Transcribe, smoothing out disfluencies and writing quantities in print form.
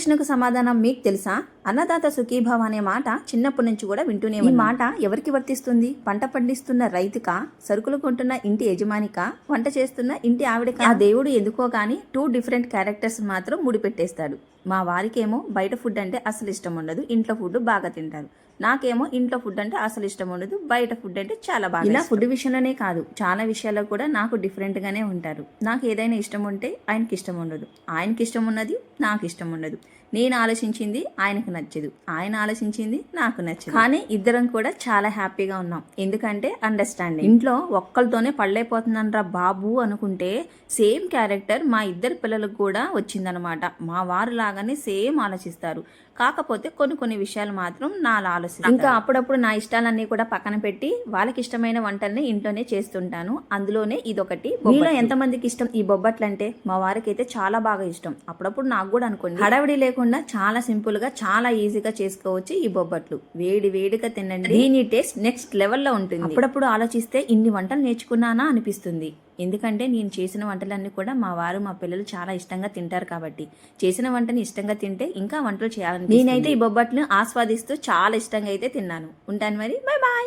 ప్రశ్నకు సమాధానం మీకు తెలుసా? అన్నదాత సుఖీభవ అనే మాట చిన్నప్పటి నుంచి కూడా వింటూనే ఈ మాట ఎవరికి వర్తిస్తుంది? పంట పండిస్తున్న రైతుకా, సరుకులు కొంటున్న ఇంటి యజమానికా, వంట చేస్తున్న ఇంటి ఆవిడకా? ఆ దేవుడు ఎందుకో గానీ 2 డిఫరెంట్ క్యారెక్టర్స్ మాత్రం ముడిపెట్టేస్తాడు. మా వారికేమో బయట ఫుడ్ అంటే అసలు ఇష్టం ఉండదు, ఇంట్లో ఫుడ్ బాగా తింటారు. నాకేమో ఇంట్లో ఫుడ్ అంటే అసలు ఇష్టం ఉండదు, బయట ఫుడ్ అంటే చాలా బాగా. ఇలా ఫుడ్ విషయంలోనే కాదు, చాలా విషయాల్లో కూడా నాకు డిఫరెంట్ గానే ఉంటారు. నాకు ఏదైనా ఇష్టం ఉంటే ఆయనకి ఇష్టం ఉండదు, ఆయనకి ఇష్టం ఉన్నది నాకు ఇష్టం ఉండదు. నేను ఆలోచించింది ఆయనకు నచ్చదు, ఆయన ఆలోచించింది నాకు నచ్చదు. కానీ ఇద్దరం కూడా చాలా హ్యాపీగా ఉన్నాం. ఎందుకంటే అండర్స్టాండింగ్. ఇంట్లో ఒక్కరితోనే పళ్ళైపోతుందనరా బాబు అనుకుంటే సేమ్ క్యారెక్టర్ మా ఇద్దరు పిల్లలకు కూడా వచ్చిందనమాట. మా వారు లాగానే సేమ్ ఆలోచిస్తారు. కాకపోతే కొన్ని విషయాలు మాత్రం నాలా ఆలోచిస్తారు. ఇంకా అప్పుడప్పుడు నా ఇష్టాలన్నీ కూడా పక్కన పెట్టి వాళ్ళకి ఇష్టమైన వంటల్ని ఇంట్లోనే చేస్తుంటాను. అందులోనే ఇదొకటి. మీలో ఎంతమందికి ఇష్టం ఈ బొబ్బట్లు అంటే? మా వారికి అయితే చాలా బాగా ఇష్టం. అప్పుడప్పుడు నాకు కూడా అనుకోండి. హడావిడి లేకుండా చాలా సింపుల్ గా చాలా ఈజీగా చేసుకోవచ్చు ఈ బొబ్బట్లు. వేడి వేడిగా తినండి, దీని టేస్ట్ నెక్స్ట్ లెవెల్లో ఉంటుంది. అప్పుడప్పుడు ఆలోచిస్తే ఇన్ని వంటలు నేర్చుకున్నానా అనిపిస్తుంది. ఎందుకంటే నేను చేసిన వంటలన్నీ కూడా మా వారు మా పిల్లలు చాలా ఇష్టంగా తింటారు కాబట్టి. చేసిన వంటని ఇష్టంగా తింటే ఇంకా వంటలు చేయాలని నేనైతే ఈ బొబ్బట్లను ఆస్వాదిస్తూ చాలా ఇష్టంగా అయితే తిన్నాను. ఉంటాను మరి, బాయ్ బాయ్.